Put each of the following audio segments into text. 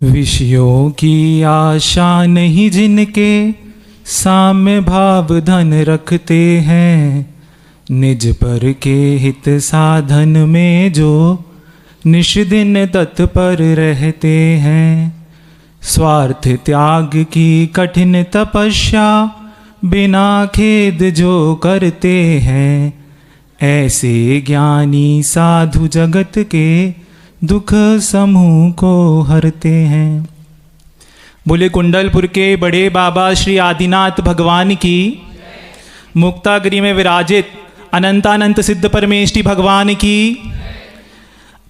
विषयों की आशा नहीं जिनके साम्य भाव धन रखते हैं, निज पर के हित साधन में जो निश दिन तत्पर रहते हैं। स्वार्थ त्याग की कठिन तपस्या बिना खेद जो करते हैं, ऐसे ज्ञानी साधु जगत के दुख समूह को हरते हैं। बोले कुंडलपुर के बड़े बाबा श्री आदिनाथ भगवान की, मुक्तागिरी में विराजित अनंतानंत सिद्ध परमेष्टि भगवान की,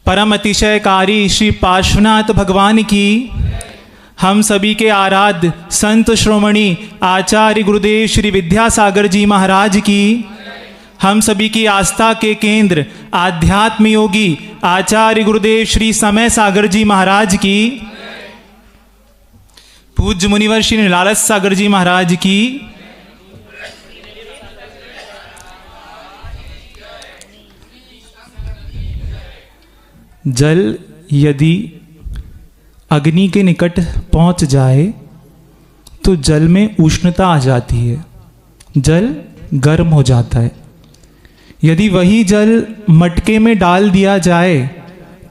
परम अतिशयकारी श्री पार्श्वनाथ भगवान की, हम सभी के आराध्य संत श्रोमणी आचार्य गुरुदेव श्री विद्यासागर जी महाराज की, हम सभी की आस्था के केंद्र आध्यात्म योगी आचार्य गुरुदेव श्री समय सागर जी महाराज की, पूज्य मुनिवर श्री निरालस सागर जी महाराज की, जल यदि अग्नि के निकट पहुंच जाए तो जल में उष्णता आ जाती है, जल गर्म हो जाता है। यदि वही जल मटके में डाल दिया जाए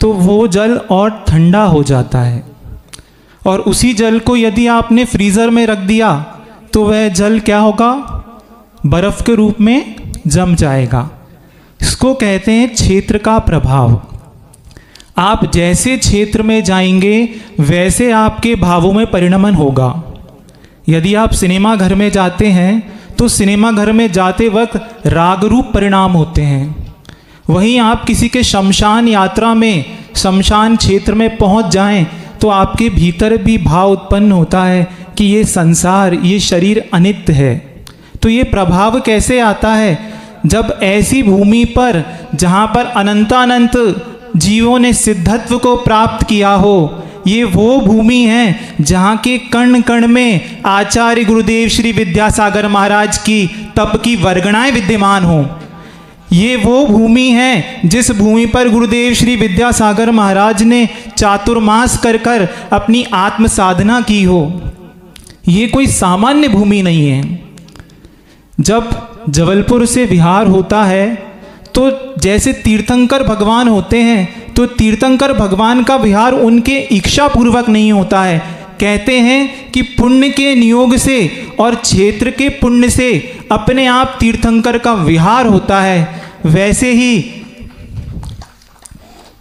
तो वो जल और ठंडा हो जाता है, और उसी जल को यदि आपने फ्रीज़र में रख दिया तो वह जल क्या होगा, बर्फ़ के रूप में जम जाएगा। इसको कहते हैं क्षेत्र का प्रभाव। आप जैसे क्षेत्र में जाएंगे वैसे आपके भावों में परिणमन होगा। यदि आप सिनेमा घर में जाते हैं तो सिनेमा घर में जाते वक्त राग रूप परिणाम होते हैं। वहीं आप किसी के शमशान यात्रा में शमशान क्षेत्र में पहुंच जाएं तो आपके भीतर भी भाव उत्पन्न होता है कि ये संसार, ये शरीर अनित्य है। तो ये प्रभाव कैसे आता है, जब ऐसी भूमि पर जहाँ पर अनंतानंत जीवों ने सिद्धत्व को प्राप्त किया हो, ये वो भूमि है जहाँ के कण कण में आचार्य गुरुदेव श्री विद्यासागर महाराज की तप की वर्गणाएं विद्यमान हो। ये वो भूमि है जिस भूमि पर गुरुदेव श्री विद्यासागर महाराज ने चातुर्मास कर कर अपनी आत्म साधना की हो। ये कोई सामान्य भूमि नहीं है। जब जबलपुर से विहार होता है तो जैसे तीर्थंकर भगवान होते हैं तो तीर्थंकर भगवान का विहार उनके इच्छा पूर्वक नहीं होता है। कहते हैं कि पुण्य के नियोग से और क्षेत्र के पुण्य से अपने आप तीर्थंकर का विहार होता है। वैसे ही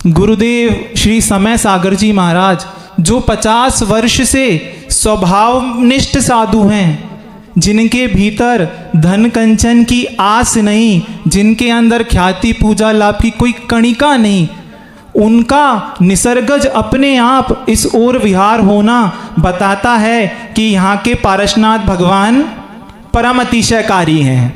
गुरुदेव श्री समय सागर जी महाराज जो 50 वर्ष से स्वभावनिष्ठ साधु हैं, जिनके भीतर धन कंचन की आस नहीं, जिनके अंदर ख्याति पूजा लाभ की कोई कणिका नहीं, उनका निसर्गज अपने आप इस ओर विहार होना बताता है कि यहाँ के पारसनाथ भगवान परम अतिशयकारी हैं।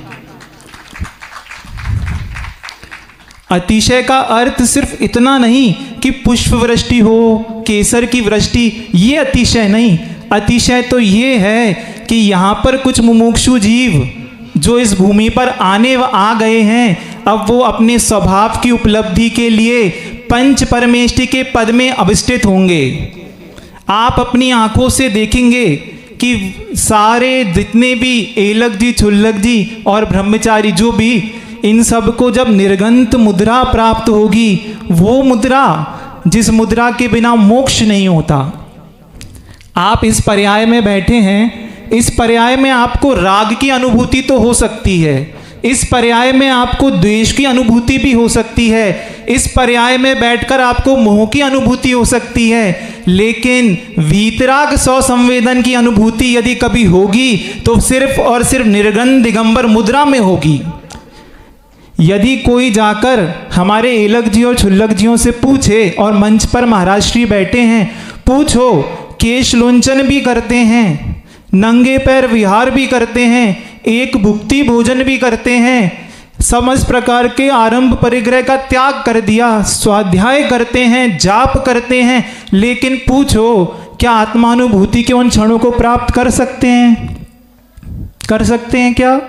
अतिशय का अर्थ सिर्फ इतना नहीं कि पुष्प वृष्टि हो, केसर की वृष्टि, ये अतिशय नहीं। अतिशय तो ये है कि यहाँ पर कुछ मुमुक्षु जीव जो इस भूमि पर आ गए हैं, अब वो अपने स्वभाव की उपलब्धि के लिए पंच परमेष्टि के पद में अभिष्ठित होंगे। आप अपनी आंखों से देखेंगे कि सारे जितने भी एलक जी, छुल्लक जी और ब्रह्मचारी जो भी, इन सब को जब निर्गंत मुद्रा प्राप्त होगी, वो मुद्रा जिस मुद्रा के बिना मोक्ष नहीं होता। आप इस पर्याय में बैठे हैं, इस पर्याय में आपको राग की अनुभूति तो हो सकती है, इस पर्याय में आपको द्वेष की अनुभूति भी हो सकती है, इस पर्याय में बैठकर आपको मोह की अनुभूति हो सकती है, लेकिन वीतराग सौ संवेदन की अनुभूति यदि कभी होगी तो सिर्फ और सिर्फ निर्गंध दिगंबर मुद्रा में होगी। यदि कोई जाकर हमारे एलक जी और छुल्लक जियों से पूछे, और मंच पर महाराज श्री बैठे हैं, पूछो, केश लोंचन भी करते हैं, नंगे पैर विहार भी करते हैं, एक भुक्ति भोजन भी करते हैं, समस्त प्रकार के आरंभ परिग्रह का त्याग कर दिया, स्वाध्याय करते हैं, जाप करते हैं, लेकिन पूछो क्या आत्मानुभूति के उन क्षणों को प्राप्त कर सकते हैं? कर सकते हैं क्या?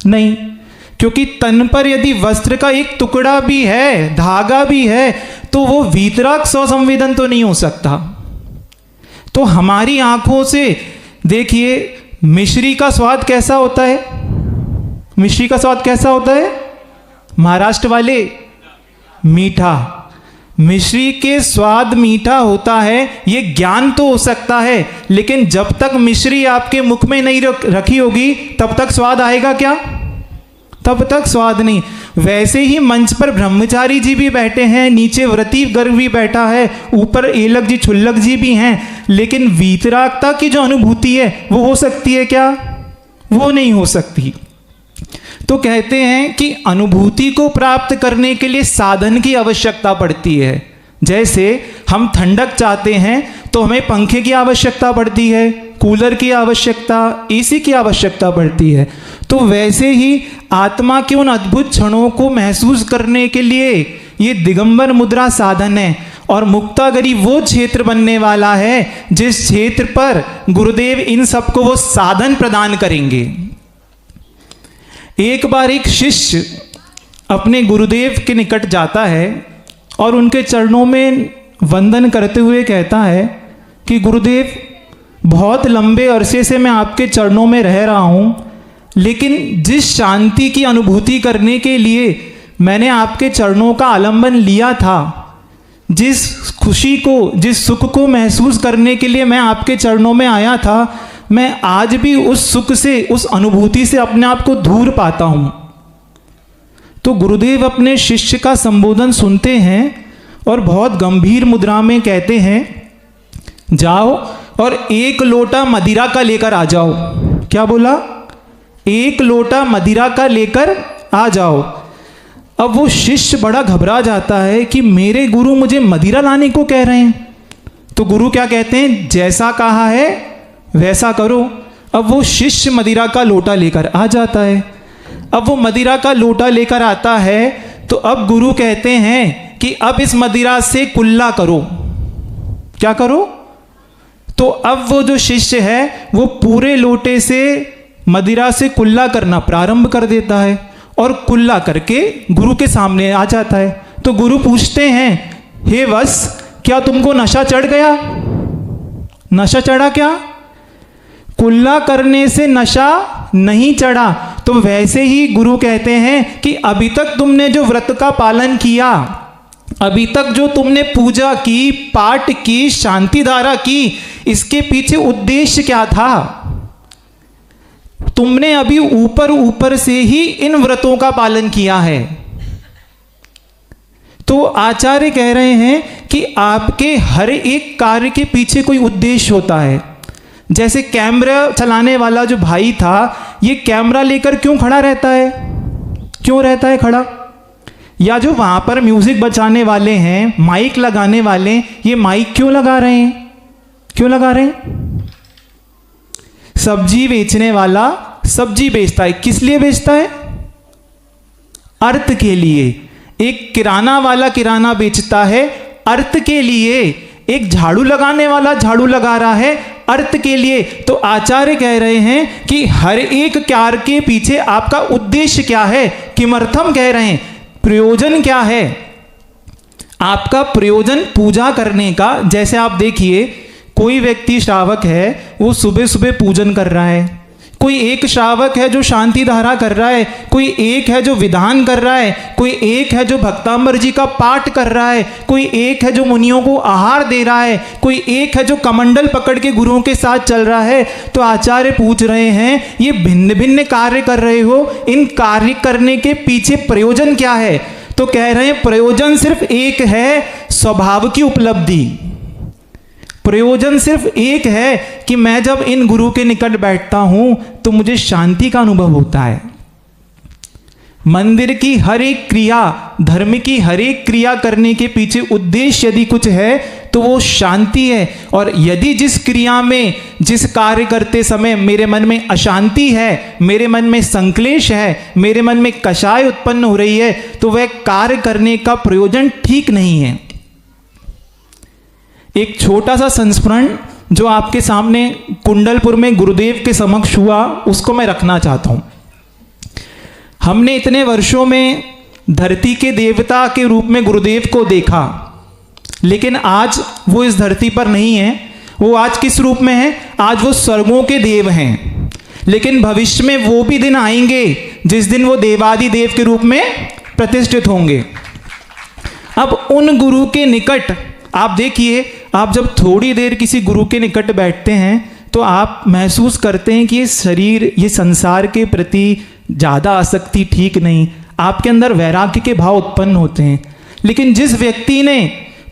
नहीं, क्योंकि तन पर यदि वस्त्र का एक टुकड़ा भी है, धागा भी है, तो वो वीतराग सौ संवेदन तो नहीं हो सकता। तो हमारी आंखों से देखिए मिश्री का स्वाद कैसा होता है, मिश्री का स्वाद कैसा होता है, महाराष्ट्र वाले मीठा। मिश्री के स्वाद मीठा होता है, ये ज्ञान तो हो सकता है, लेकिन जब तक मिश्री आपके मुख में नहीं रखी होगी तब तक स्वाद आएगा क्या, तब तक स्वाद नहीं। वैसे ही मंच पर ब्रह्मचारी जी भी बैठे हैं, नीचे व्रती गर्ग भी बैठा है, ऊपर एलक जी छुल्लक जी भी हैं, लेकिन वीतरागता की जो अनुभूति है वो हो सकती है क्या, वो नहीं हो सकती। तो कहते हैं कि अनुभूति को प्राप्त करने के लिए साधन की आवश्यकता पड़ती है। जैसे हम ठंडक चाहते हैं तो हमें पंखे की आवश्यकता पड़ती है, कूलर की आवश्यकता, एसी की आवश्यकता पड़ती है। तो वैसे ही आत्मा के उन अद्भुत क्षणों को महसूस करने के लिए ये दिगंबर मुद्रा साधन है। और मुक्तागरी वो क्षेत्र बनने वाला है जिस क्षेत्र पर गुरुदेव इन सबको वो साधन प्रदान करेंगे। एक बार एक शिष्य अपने गुरुदेव के निकट जाता है और उनके चरणों में वंदन करते हुए कहता है कि गुरुदेव, बहुत लंबे अरसे से मैं आपके चरणों में रह रहा हूँ, लेकिन जिस शांति की अनुभूति करने के लिए मैंने आपके चरणों का आलंबन लिया था, जिस खुशी को, जिस सुख को महसूस करने के लिए मैं आपके चरणों में आया था, मैं आज भी उस सुख से, उस अनुभूति से अपने आप को दूर पाता हूँ। तो गुरुदेव अपने शिष्य का संबोधन सुनते हैं और बहुत गंभीर मुद्रा में कहते हैं, जाओ और 1 लोटा मदिरा का लेकर आ जाओ। क्या बोला? 1 लोटा मदिरा का लेकर आ जाओ। अब वो शिष्य बड़ा घबरा जाता है कि मेरे गुरु मुझे मदिरा लाने को कह रहे हैं। तो गुरु क्या कहते हैं, जैसा कहा है वैसा करो। अब वो शिष्य मदिरा का लोटा लेकर आ जाता है। अब वो मदिरा का लोटा लेकर आता है तो अब गुरु कहते हैं कि अब इस मदिरा से कुल्ला करो। क्या करो? तो अब वो जो शिष्य है वो पूरे लोटे से मदिरा से कुल्ला करना प्रारंभ कर देता है और कुल्ला करके गुरु के सामने आ जाता है। तो गुरु पूछते हैं, हे वत्स, क्या तुमको नशा चढ़ गया? नशा चढ़ा क्या? कुल्ला करने से नशा नहीं चढ़ा। तो वैसे ही गुरु कहते हैं कि अभी तक तुमने जो व्रत का पालन किया, अभी तक जो तुमने पूजा की, पाठ की, शांति धारा की, इसके पीछे उद्देश्य क्या था? तुमने अभी ऊपर ऊपर से ही इन व्रतों का पालन किया है। तो आचार्य कह रहे हैं कि आपके हर एक कार्य के पीछे कोई उद्देश्य होता है। जैसे कैमरा चलाने वाला जो भाई था, ये कैमरा लेकर क्यों खड़ा रहता है? क्यों रहता है खड़ा? या जो वहां पर म्यूजिक बजाने वाले हैं, माइक लगाने वाले, ये माइक क्यों लगा रहे हैं? क्यों लगा रहे हैं? सब्जी बेचने वाला सब्जी बेचता है, किस लिए बेचता है? अर्थ के लिए। एक किराना वाला किराना बेचता है अर्थ के लिए। एक झाड़ू लगाने वाला झाड़ू लगा रहा है अर्थ के लिए। तो आचार्य कह रहे हैं कि हर एक कार्य के पीछे आपका उद्देश्य क्या है? किमर्थम कह रहे हैं, प्रयोजन क्या है? आपका प्रयोजन पूजा करने का, जैसे आप देखिए कोई व्यक्ति श्रावक है, वो सुबह सुबह पूजन कर रहा है, कोई एक श्रावक है जो शांति धारा कर रहा है, कोई एक है जो विधान कर रहा है, कोई एक है जो भक्तांबर जी का पाठ कर रहा है, कोई एक है जो मुनियों को आहार दे रहा है, कोई एक है जो कमंडल पकड़ के गुरुओं के साथ चल रहा है। तो आचार्य पूछ रहे हैं, ये भिन्न भिन्न कार्य कर रहे हो, इन कार्य करने के पीछे प्रयोजन क्या है? तो कह रहे हैं प्रयोजन सिर्फ एक है, स्वभाव की उपलब्धि। प्रयोजन सिर्फ एक है कि मैं जब इन गुरु के निकट बैठता हूं तो मुझे शांति का अनुभव होता है। मंदिर की हर एक क्रिया, धर्म की हर एक क्रिया करने के पीछे उद्देश्य यदि कुछ है तो वो शांति है। और यदि जिस क्रिया में, जिस कार्य करते समय मेरे मन में अशांति है, मेरे मन में संक्लेश है, मेरे मन में कषाय उत्पन्न हो रही है, तो वह कार्य करने का प्रयोजन ठीक नहीं है। एक छोटा सा संस्मरण जो आपके सामने कुंडलपुर में गुरुदेव के समक्ष हुआ, उसको मैं रखना चाहता हूं। हमने इतने वर्षों में धरती के देवता के रूप में गुरुदेव को देखा, लेकिन आज वो इस धरती पर नहीं है वो आज किस रूप में है? आज वो स्वर्गों के देव हैं, लेकिन भविष्य में वो भी दिन आएंगे जिस दिन वो देवादि देव के रूप में प्रतिष्ठित होंगे। अब उन गुरु के निकट आप देखिए, आप जब थोड़ी देर किसी गुरु के निकट बैठते हैं तो आप महसूस करते हैं कि ये शरीर, ये संसार के प्रति ज़्यादा आसक्ति ठीक नहीं, आपके अंदर वैराग्य के भाव उत्पन्न होते हैं। लेकिन जिस व्यक्ति ने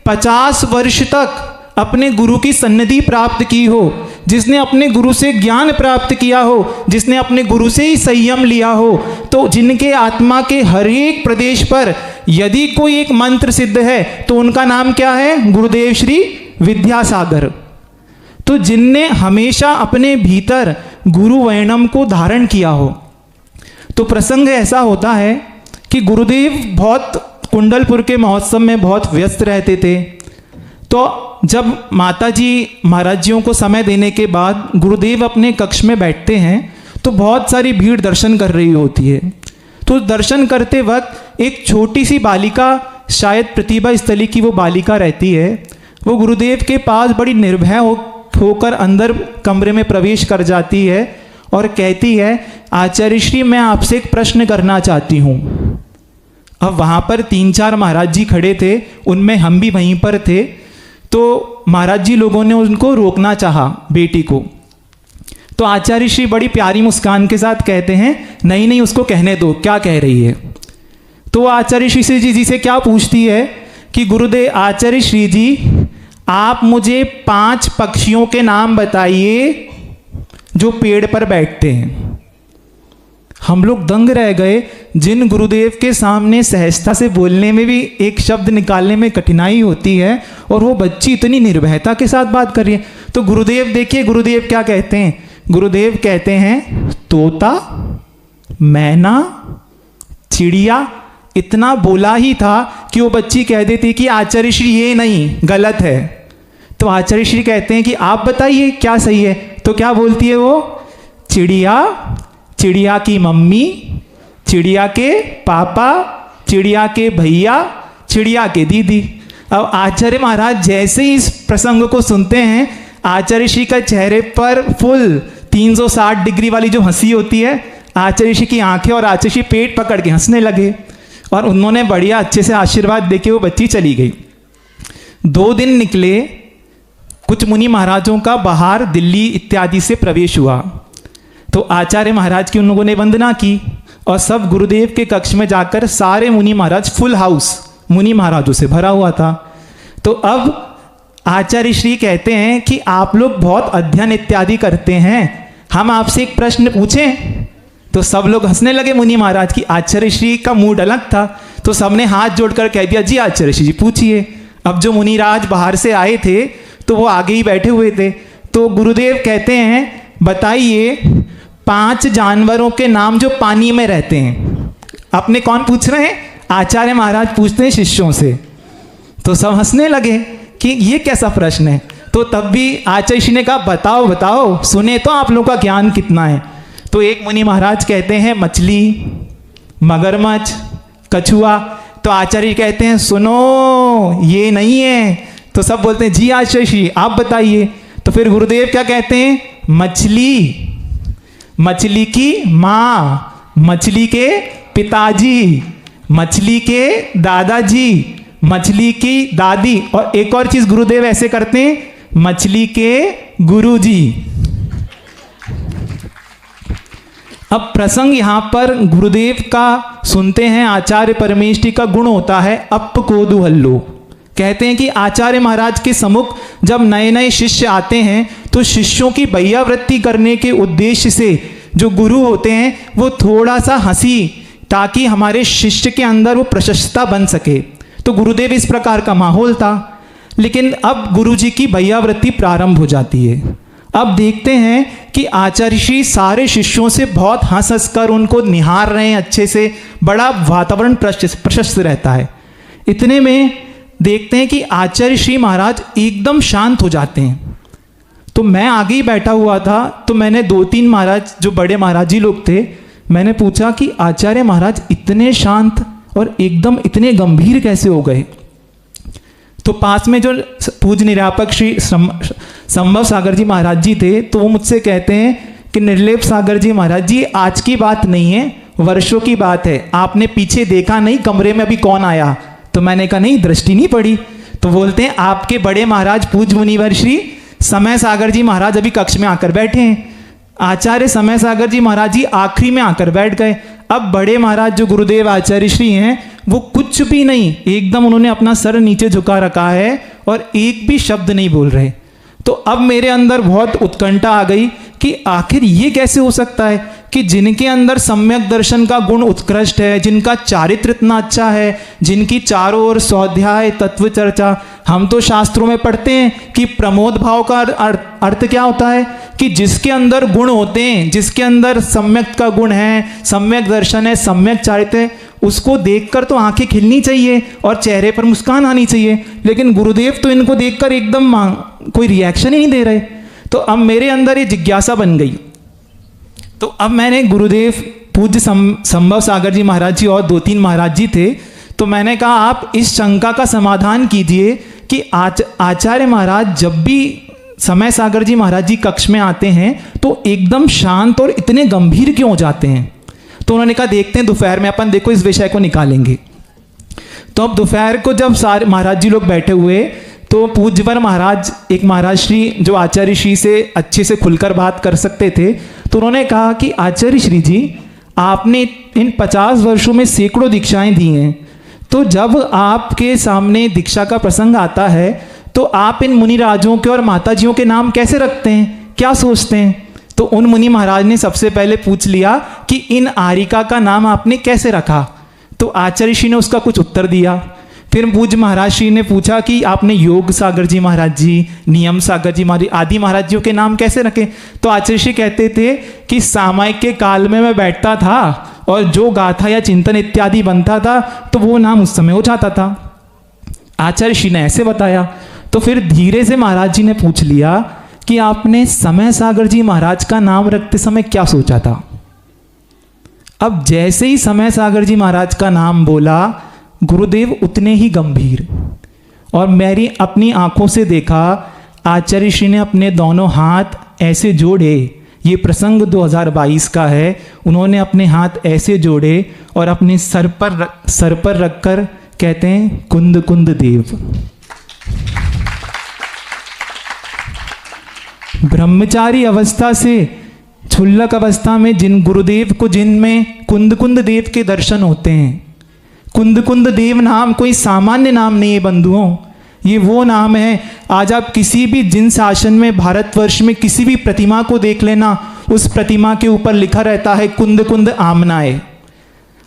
50 वर्ष तक अपने गुरु की सन्निधि प्राप्त की हो, जिसने अपने गुरु से ज्ञान प्राप्त किया हो, जिसने अपने गुरु से ही संयम लिया हो, तो जिनके आत्मा के हर एक प्रदेश पर यदि कोई एक मंत्र सिद्ध है तो उनका नाम क्या है? गुरुदेव श्री विद्यासागर। तो जिनने हमेशा अपने भीतर गुरु वैणम को धारण किया हो। तो प्रसंग ऐसा होता है कि गुरुदेव बहुत कुंडलपुर के महोत्सव में बहुत व्यस्त रहते थे। तो जब माता जी महाराज जियों को समय देने के बाद गुरुदेव अपने कक्ष में बैठते हैं तो बहुत सारी भीड़ दर्शन कर रही होती है। तो दर्शन करते वक्त एक छोटी सी बालिका, शायद प्रतिभा स्थली की वो बालिका रहती है, वो गुरुदेव के पास बड़ी निर्भय होकर अंदर कमरे में प्रवेश कर जाती है और कहती है, आचार्य श्री मैं आपसे एक प्रश्न करना चाहती हूँ। अब वहाँ पर 3-4 महाराज जी खड़े थे, उनमें हम भी वहीं पर थे। तो महाराज जी लोगों ने उनको रोकना चाहा बेटी को। तो आचार्य श्री बड़ी प्यारी मुस्कान के साथ कहते हैं, नहीं नहीं उसको कहने दो, क्या कह रही है। तो आचार्य श्री जी से क्या पूछती है कि गुरुदेव आचार्य श्री जी आप मुझे 5 पक्षियों के नाम बताइए जो पेड़ पर बैठते हैं। हम लोग दंग रह गए, जिन गुरुदेव के सामने सहजता से बोलने में भी एक शब्द निकालने में कठिनाई होती है और वो बच्ची इतनी निर्भयता के साथ बात कर रही है। तो गुरुदेव देखिए, गुरुदेव क्या कहते हैं? गुरुदेव कहते हैं तोता, मैना, चिड़िया। इतना बोला ही था कि वो बच्ची कह देती कि आचार्य श्री ये नहीं, गलत है। तो आचार्य श्री कहते हैं कि आप बताइए क्या सही है। तो क्या बोलती है वो? चिड़िया, चिड़िया की मम्मी, चिड़िया के पापा, चिड़िया के भैया, चिड़िया के दीदी। अब आचार्य महाराज जैसे ही इस प्रसंग को सुनते हैं, आचार्य श्री का चेहरे पर फुल 360 डिग्री वाली जो हंसी होती है, आचार्य श्री की आंखें और आचार्य श्री पेट पकड़ के हंसने लगे और उन्होंने बढ़िया अच्छे से आशीर्वाद देके वो बच्ची चली गई। 2 दिन निकले, कुछ मुनि महाराजों का बाहर दिल्ली इत्यादि से प्रवेश हुआ। तो आचार्य महाराज की उन लोगों ने वंदना की और सब गुरुदेव के कक्ष में जाकर सारे मुनि महाराज, फुल हाउस मुनि महाराजों से भरा हुआ था। तो अब आचार्य श्री कहते हैं कि आप लोग बहुत अध्ययन इत्यादि करते हैं, हम आपसे एक प्रश्न पूछें। तो सब लोग हंसने लगे मुनि महाराज की। आचार्य श्री का मूड अलग था, तो सबने हाथ जोड़कर कह दिया, जी आचार्य श्री जी पूछिए। अब जो मुनिराज बाहर से आए थे तो वो आगे ही बैठे हुए थे। तो गुरुदेव कहते हैं, बताइए 5 जानवरों के नाम जो पानी में रहते हैं। अपने कौन पूछ रहे हैं? आचार्य महाराज पूछते हैं शिष्यों से। तो सब हंसने लगे कि ये कैसा प्रश्न है। तो तब भी आचार्य श्री ने कहा, बताओ बताओ, सुने तो आप लोगों का ज्ञान कितना है। तो एक मुनि महाराज कहते हैं मछली, मगरमच्छ, कछुआ। तो आचार्य कहते हैं सुनो ये नहीं है। तो सब बोलते हैं जी आचार्य श्री आप बताइए। तो फिर गुरुदेव क्या कहते हैं? मछली, मछली की माँ, मछली के पिताजी, मछली के दादाजी, मछली की दादी, और एक और चीज गुरुदेव ऐसे करते हैं, मछली के गुरुजी। अब प्रसंग यहाँ पर गुरुदेव का सुनते हैं। आचार्य परमेष्ठी का गुण होता है अप कोदुहल्लो। कहते हैं कि आचार्य महाराज के सम्मुख जब नए नए शिष्य आते हैं तो शिष्यों की बह्यावृत्ति करने के उद्देश्य से जो गुरु होते हैं वो थोड़ा सा हंसी, ताकि हमारे शिष्य के अंदर वो प्रशस्तता बन सके। तो गुरुदेव इस प्रकार का माहौल था। लेकिन अब गुरु जी की बह्यावृत्ति प्रारंभ हो जाती है। अब देखते हैं कि आचार्य श्री सारे शिष्यों से बहुत हंस हंस कर उनको निहार रहे हैं अच्छे से, बड़ा वातावरण प्रशस्त रहता है। इतने में देखते हैं कि आचार्य श्री महाराज एकदम शांत हो जाते हैं। तो मैं आगे ही बैठा हुआ था, तो मैंने 2-3 महाराज जो बड़े महाराज जी लोग थे, मैंने पूछा कि आचार्य महाराज इतने शांत और एकदम इतने गंभीर कैसे हो गए। तो पास में जो पूज्य निरापक श्री संभव सागर जी महाराज जी थे, तो वो मुझसे कहते हैं कि निर्लेप सागर जी महाराज जी, आज की बात नहीं है, वर्षों की बात है, आपने पीछे देखा नहीं कमरे में अभी कौन आया? तो मैंने कहा नहीं, दृष्टि नहीं पड़ी। तो बोलते हैं आपके बड़े महाराज पूज्य मुनिवर श्री समय सागर जी महाराज अभी कक्ष में आकर बैठे हैं। आचार्य समय सागर जी महाराज जी आखिरी में आकर बैठ गए। अब बड़े महाराज जो गुरुदेव आचार्य श्री हैं, वो कुछ भी नहीं, एकदम उन्होंने अपना सर नीचे झुका रखा है और एक भी शब्द नहीं बोल रहे। तो अब मेरे अंदर बहुत उत्कंठा आ गई कि आखिर ये कैसे हो सकता है कि जिनके अंदर सम्यक दर्शन का गुण उत्कृष्ट है, जिनका चारित्र इतना अच्छा है, जिनकी चारों ओर स्वाध्याय तत्व चर्चा, हम तो शास्त्रों में पढ़ते हैं कि प्रमोद भाव का अर्थ क्या होता है कि जिसके अंदर गुण होते हैं, जिसके अंदर सम्यक का गुण है, सम्यक दर्शन है, सम्यक चारित्र है, उसको देखकर तो आंखें खिलनी चाहिए और चेहरे पर मुस्कान आनी चाहिए। लेकिन गुरुदेव तो इनको देखकर एकदम कोई रिएक्शन ही नहीं दे रहे। तो अब मेरे अंदर ये जिज्ञासा बन गई। तो अब मैंने गुरुदेव पूज्य संभव सागर जी महाराज जी और 2-3 महाराज जी थे, तो मैंने कहा आप इस शंका का समाधान कीजिए कि आचार्य महाराज जब भी समय सागर जी महाराज जी कक्ष में आते हैं तो एकदम शांत और इतने गंभीर क्यों हो जाते हैं? तो उन्होंने कहा देखते हैं दोपहर में अपन देखो इस विषय को निकालेंगे। तो अब दोपहर को जब सारे महाराज जी लोग बैठे हुए, तो पूज्यवर महाराज, एक महाराज श्री जो आचार्य श्री से अच्छे से खुलकर बात कर सकते थे, तो उन्होंने कहा कि आचार्य श्री जी, आपने इन 50 वर्षों में सैकड़ों दीक्षाएं दी हैं, तो जब आपके सामने दीक्षा का प्रसंग आता है तो आप इन मुनिराजों के और माताजियों के नाम कैसे रखते हैं, क्या सोचते हैं? तो उन मुनि महाराज ने सबसे पहले पूछ लिया कि इन आरिका का नाम आपने कैसे रखा? तो आचार्य श्री ने उसका कुछ उत्तर दिया। फिर पूज्य महाराज श्री ने पूछा कि आपने योग सागर जी महाराज जी, नियम सागर जी महाराज आदि महाराज जियों के नाम कैसे रखे? तो आचार्य श्री कहते थे कि सामायिक के काल में मैं बैठता था और जो गाथा या चिंतन इत्यादि बनता था तो वो नाम उस समय हो जाता था। आचार्य श्री ने ऐसे बताया। तो फिर धीरे से महाराज जी ने पूछ लिया कि आपने समय सागर जी महाराज का नाम रखते समय क्या सोचा था? अब जैसे ही समय सागर जी महाराज का नाम बोला, गुरुदेव उतने ही गंभीर, और मेरी अपनी आंखों से देखा आचार्य श्री ने अपने दोनों हाथ ऐसे जोड़े। ये प्रसंग 2022 का है। उन्होंने अपने हाथ ऐसे जोड़े और अपने सर पर रखकर कहते हैं कुंद कुंद देव। ब्रह्मचारी अवस्था से क्षुल्लक अवस्था में जिन गुरुदेव को, जिनमें कुंद कुंद देव के दर्शन होते हैं। कुंद कुंद देव नाम कोई सामान्य नाम नहीं है बंधुओं, ये वो नाम है। आज आप किसी भी जिन शासन में, भारतवर्ष में किसी भी प्रतिमा को देख लेना, उस प्रतिमा के ऊपर लिखा रहता है कुंद कुंद आमनाए।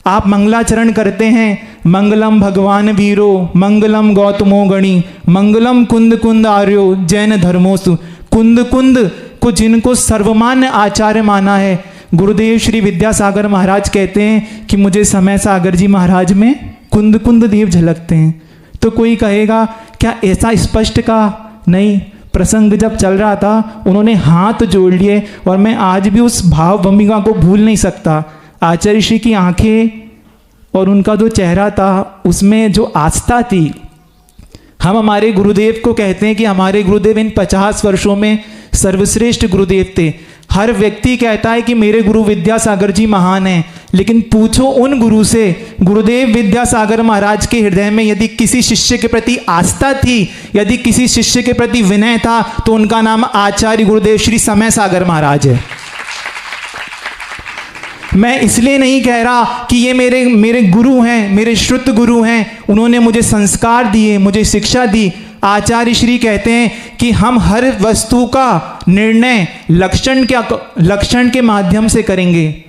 आप मंगलाचरण करते हैं, मंगलम भगवान वीरो, मंगलम गौतमो गणी, मंगलम कुंद कुंद आर्यो जैन धर्मोसु। कुंद कुंद को जिनको सर्वमान्य आचार्य माना है, गुरुदेव श्री विद्यासागर महाराज कहते हैं कि मुझे समय सागर जी महाराज में कुंद कुंद देव झलकते हैं। तो कोई कहेगा क्या ऐसा स्पष्ट कहा? नहीं, प्रसंग जब चल रहा था उन्होंने हाथ जोड़ लिए और मैं आज भी उस भाव भूमिका को भूल नहीं सकता। आचार्य श्री की आंखें और उनका जो चेहरा था उसमें जो आस्था थी। हम हमारे गुरुदेव को कहते हैं कि हमारे गुरुदेव इन 50 वर्षों में सर्वश्रेष्ठ गुरुदेव थे। हर व्यक्ति कहता है कि मेरे गुरु विद्यासागर जी महान हैं, लेकिन पूछो उन गुरु से, गुरुदेव विद्यासागर महाराज के हृदय में यदि किसी शिष्य के प्रति आस्था थी, यदि किसी शिष्य के प्रति विनय था, तो उनका नाम आचार्य गुरुदेव श्री समय सागर महाराज है। मैं इसलिए नहीं कह रहा कि ये मेरे गुरु हैं, मेरे श्रुत गुरु हैं, उन्होंने मुझे संस्कार दिए, मुझे शिक्षा दी। आचार्य श्री कहते हैं कि हम हर वस्तु का निर्णय लक्षण के माध्यम से करेंगे।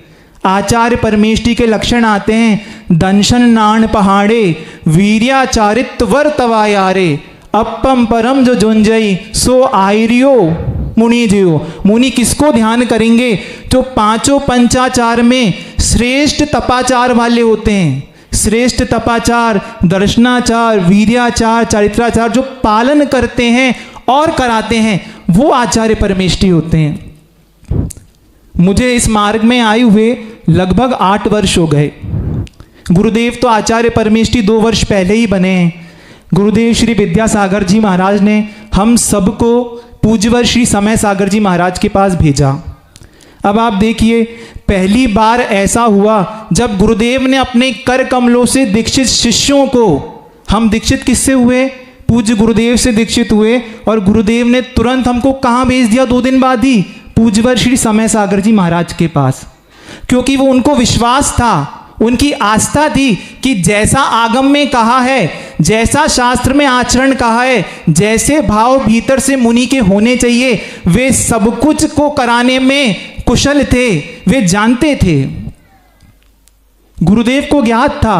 आचार्य परमेष्टि के लक्षण आते हैं, दंशन नाण पहाड़े, वीर्याचारित्व वर तवायारे, अपम परम जो जुंजई सो आयरियो मुनि जियो। मुनि किसको ध्यान करेंगे? जो पांचों पंचाचार में श्रेष्ठ तपाचार वाले होते हैं। श्रेष्ठ तपाचार, दर्शनाचार, वीर्याचार, चारित्राचार जो पालन करते हैं और कराते हैं, वो आचार्य परमेष्टि होते हैं। मुझे इस मार्ग में आए हुए लगभग 8 वर्ष हो गए। गुरुदेव तो आचार्य परमेष्टि 2 वर्ष पहले ही बने हैं। गुरुदेव श्री विद्यासागर जी महाराज ने हम सबको पूज्यवर श्री समय सागर जी महाराज के पास भेजा। अब आप देखिए, पहली बार ऐसा हुआ जब गुरुदेव ने अपने कर कमलों से दीक्षित शिष्यों को, हम दीक्षित किससे हुए? पूज्य गुरुदेव से दीक्षित हुए, और गुरुदेव ने तुरंत हमको कहाँ भेज दिया? 2 दिन बाद ही पूज्यवर श्री समय सागर जी महाराज के पास, क्योंकि वो उनको विश्वास था, उनकी आस्था थी कि जैसा आगम में कहा है, जैसा शास्त्र में आचरण कहा है, जैसे भाव भीतर से मुनि के होने चाहिए, वे सब कुछ को कराने में कुशल थे, वे जानते थे, गुरुदेव को ज्ञात था।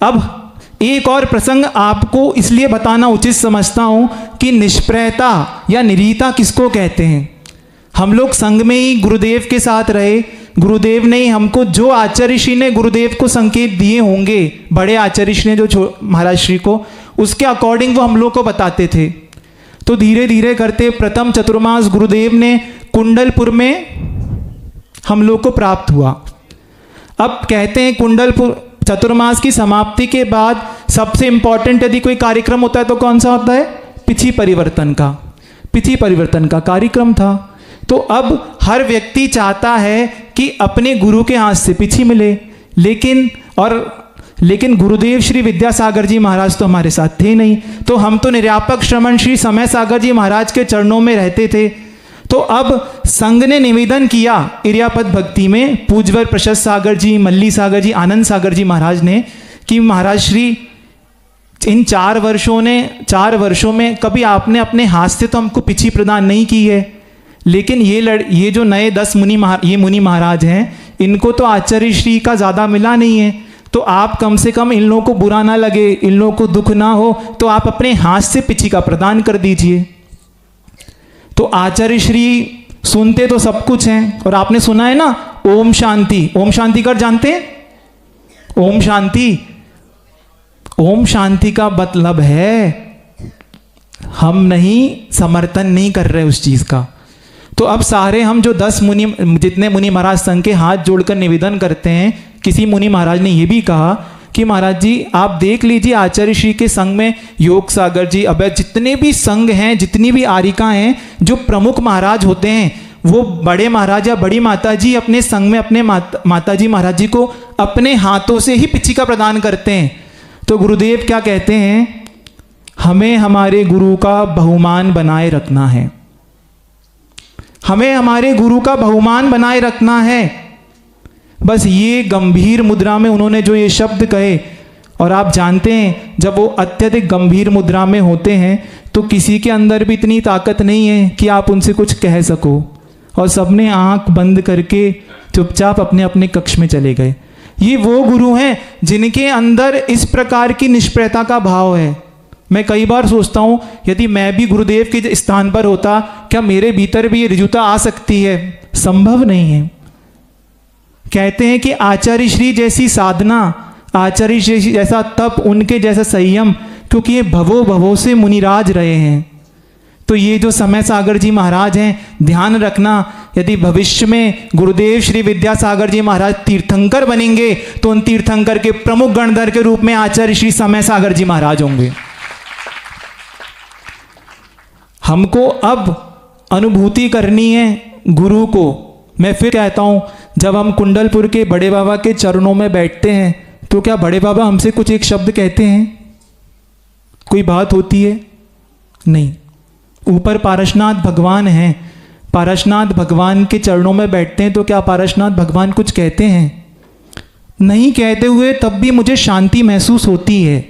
अब एक और प्रसंग आपको इसलिए बताना उचित समझता हूं कि निष्प्रयता या निरीता किसको कहते हैं। हम लोग संग में ही गुरुदेव के साथ रहे, गुरुदेव ने हमको जो आचार्य श्री ने गुरुदेव को संकेत दिए होंगे, बड़े आचार्य श्री ने जो महाराज श्री को, उसके अकॉर्डिंग वो हम लोग को बताते थे। तो धीरे धीरे करते प्रथम चतुर्मास गुरुदेव ने कुंडलपुर में हम लोग को प्राप्त हुआ। अब कहते हैं कुंडलपुर चतुर्मास की समाप्ति के बाद सबसे इंपॉर्टेंट यदि कोई कार्यक्रम होता है तो कौन सा होता है? पिछी परिवर्तन का, पिछी परिवर्तन का कार्यक्रम था। तो अब हर व्यक्ति चाहता है कि अपने गुरु के हाथ से पिछी मिले, लेकिन गुरुदेव श्री विद्यासागर जी महाराज तो हमारे साथ थे नहीं, तो हम तो निर्यापक श्रमण श्री समय सागर जी महाराज के चरणों में रहते थे। तो अब संघ ने निवेदन किया इरियापद भक्ति में पूज्यवर प्रशस्त सागर जी, मल्ली सागर जी, आनंद सागर जी महाराज ने, कि महाराज श्री इन 4 वर्षों में कभी आपने अपने हाथ से तो हमको पिछी प्रदान नहीं की है, लेकिन ये जो नए 10 मुनि महाराज हैं, इनको तो आचार्य श्री का ज़्यादा मिला नहीं है, तो आप कम से कम इन लोगों को बुरा ना लगे, इन लोगों को दुख ना हो, तो आप अपने हाथ से पिछी का प्रदान कर दीजिए। तो आचार्य श्री सुनते तो सब कुछ हैं, और आपने सुना है ना ओम शांति, ओम शांति कर जानते हैं? ओम शांति, ओम शांति का मतलब है हम नहीं समर्थन नहीं कर रहे उस चीज का। तो अब सारे हम जो 10 जितने मुनि महाराज संघ के हाथ जोड़कर निवेदन करते हैं, किसी मुनि महाराज ने यह भी कहा कि महाराज जी आप देख लीजिए आचार्य श्री के संघ में योग सागर जी, अभय, जितने भी संघ हैं, जितनी भी आरिका हैं, जो प्रमुख महाराज होते हैं, वो बड़े महाराज या बड़ी माता जी अपने संघ में अपने माता जी महाराज जी को अपने हाथों से ही पिछी का प्रदान करते हैं। तो गुरुदेव क्या कहते हैं? हमें हमारे गुरु का बहुमान बनाए रखना है, हमें हमारे गुरु का बहुमान बनाए रखना है। बस ये गंभीर मुद्रा में उन्होंने जो ये शब्द कहे, और आप जानते हैं जब वो अत्यधिक गंभीर मुद्रा में होते हैं तो किसी के अंदर भी इतनी ताकत नहीं है कि आप उनसे कुछ कह सको, और सबने आंख बंद करके चुपचाप अपने अपने कक्ष में चले गए। ये वो गुरु हैं जिनके अंदर इस प्रकार की निष्प्रयता का भाव है। मैं कई बार सोचता हूँ यदि मैं भी गुरुदेव के स्थान पर होता, क्या मेरे भीतर भी ये ऋजुता आ सकती है? संभव नहीं है। कहते हैं कि आचार्य श्री जैसी साधना, आचार्य श्री जैसा तप, उनके जैसा संयम, क्योंकि ये भवों भवों से मुनिराज रहे हैं। तो ये जो समय सागर जी महाराज हैं, ध्यान रखना, यदि भविष्य में गुरुदेव श्री विद्यासागर जी महाराज तीर्थंकर बनेंगे तो उन तीर्थंकर के प्रमुख गणधर के रूप में आचार्य श्री समय सागर जी महाराज होंगे। हमको अब अनुभूति करनी है गुरु को। मैं फिर कहता हूं, जब हम कुंडलपुर के बड़े बाबा के चरणों में बैठते हैं तो क्या बड़े बाबा हमसे कुछ एक शब्द कहते हैं? कोई बात होती है? नहीं। ऊपर पारसनाथ भगवान हैं, पारसनाथ भगवान के चरणों में बैठते हैं तो क्या पारसनाथ भगवान कुछ कहते हैं? नहीं कहते हुए तब भी मुझे शांति महसूस होती है।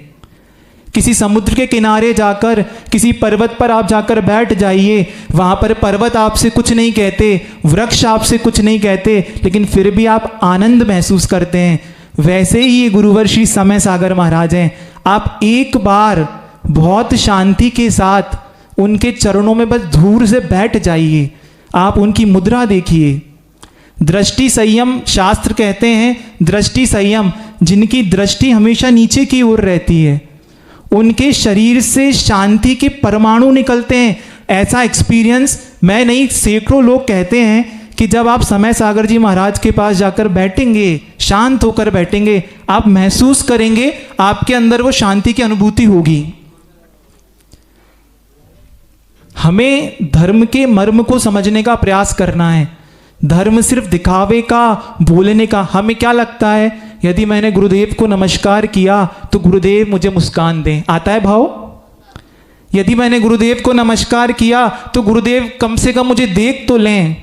किसी समुद्र के किनारे जाकर, किसी पर्वत पर आप जाकर बैठ जाइए, वहाँ पर पर्वत आपसे कुछ नहीं कहते, वृक्ष आपसे कुछ नहीं कहते, लेकिन फिर भी आप आनंद महसूस करते हैं। वैसे ही ये गुरुवर श्री समय सागर महाराज हैं। आप एक बार बहुत शांति के साथ उनके चरणों में बस दूर से बैठ जाइए, आप उनकी मुद्रा देखिए। दृष्टि संयम, शास्त्र कहते हैं दृष्टि संयम, जिनकी दृष्टि हमेशा नीचे की ओर रहती है, उनके शरीर से शांति के परमाणु निकलते हैं। ऐसा एक्सपीरियंस मैं नहीं, सैकड़ों लोग कहते हैं कि जब आप समय सागर जी महाराज के पास जाकर बैठेंगे, शांत होकर बैठेंगे, आप महसूस करेंगे, आपके अंदर वो शांति की अनुभूति होगी। हमें धर्म के मर्म को समझने का प्रयास करना है। धर्म सिर्फ दिखावे का, बोलने का। हमें क्या लगता है, यदि मैंने गुरुदेव को नमस्कार किया तो गुरुदेव मुझे मुस्कान दें, आता है भाव? यदि मैंने गुरुदेव को नमस्कार किया तो गुरुदेव कम से कम मुझे देख तो लें।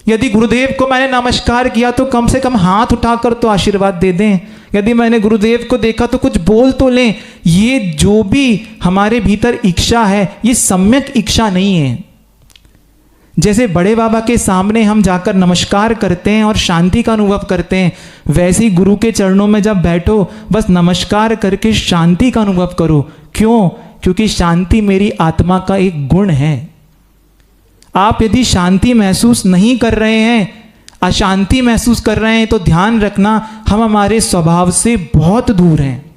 यदि गुरुदेव को मैंने नमस्कार किया तो कम से कम हाथ उठाकर तो आशीर्वाद दे दें। यदि मैंने गुरुदेव को देखा तो कुछ बोल तो लें। ये जो भी हमारे भीतर इच्छा है, ये सम्यक इच्छा नहीं है। जैसे बड़े बाबा के सामने हम जाकर नमस्कार करते हैं और शांति का अनुभव करते हैं, वैसे ही गुरु के चरणों में जब बैठो, बस नमस्कार करके शांति का अनुभव करो। क्यों? क्योंकि शांति मेरी आत्मा का एक गुण है। आप यदि शांति महसूस नहीं कर रहे हैं, अशांति महसूस कर रहे हैं, तो ध्यान रखना हम हमारे स्वभाव से बहुत दूर हैं।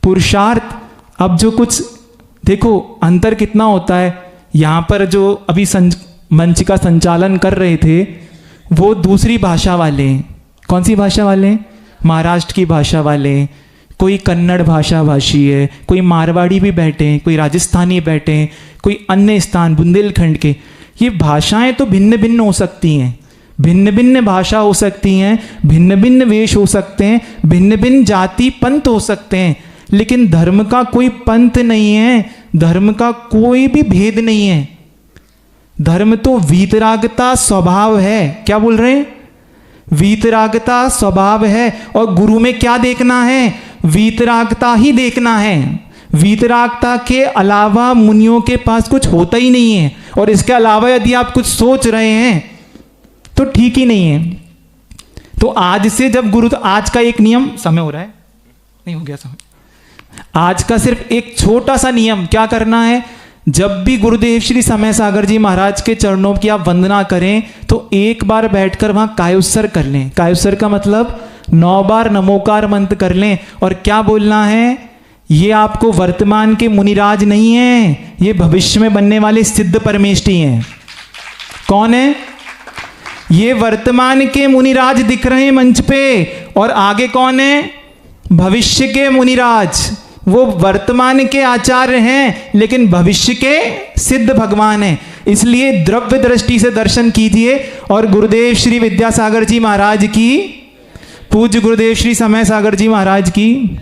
पुरुषार्थ, अब जो कुछ देखो अंतर कितना होता है। यहां पर जो अभी मंच का संचालन कर रहे थे वो दूसरी भाषा वाले हैं। कौन सी भाषा वाले हैं? महाराष्ट्र की भाषा वाले हैं, कोई कन्नड़ भाषा भाषी है, कोई मारवाड़ी भी बैठे हैं, कोई राजस्थानी बैठे हैं, कोई अन्य स्थान बुंदेलखंड के। ये भाषाएं तो भिन्न भिन्न हो सकती हैं, भिन्न भिन्न भाषा हो सकती हैं, भिन्न भिन्न वेश हो सकते हैं, भिन्न भिन्न जाति पंथ हो सकते हैं, लेकिन धर्म का कोई पंथ नहीं है, धर्म का कोई भी भेद नहीं है। धर्म तो वीतरागता स्वभाव है। क्या बोल रहे हैं? वीतरागता स्वभाव है। और गुरु में क्या देखना है? वीतरागता ही देखना है। वीतरागता के अलावा मुनियों के पास कुछ होता ही नहीं है। और इसके अलावा यदि आप कुछ सोच रहे हैं तो ठीक ही नहीं है। तो आज से जब गुरु, तो आज का एक नियम, समय हो रहा है? नहीं हो गया समय। आज का सिर्फ एक छोटा सा नियम क्या करना है, जब भी गुरुदेव श्री समय सागर जी महाराज के चरणों की आप वंदना करें तो एक बार बैठकर वहां कायोत्सर कर लें। कायोत्सर का मतलब 9 बार नमोकार मंत्र कर लें। और क्या बोलना है? ये आपको वर्तमान के मुनिराज नहीं है, ये भविष्य में बनने वाले सिद्ध परमेष्ठी हैं। कौन है? ये वर्तमान के मुनिराज दिख रहे हैं मंच पे, और आगे कौन है? भविष्य के मुनिराज। वो वर्तमान के आचार्य हैं लेकिन भविष्य के सिद्ध भगवान हैं। इसलिए द्रव्य दृष्टि से दर्शन कीजिए। और गुरुदेव श्री विद्यासागर जी महाराज की, पूज्य गुरुदेव श्री समय सागर जी महाराज की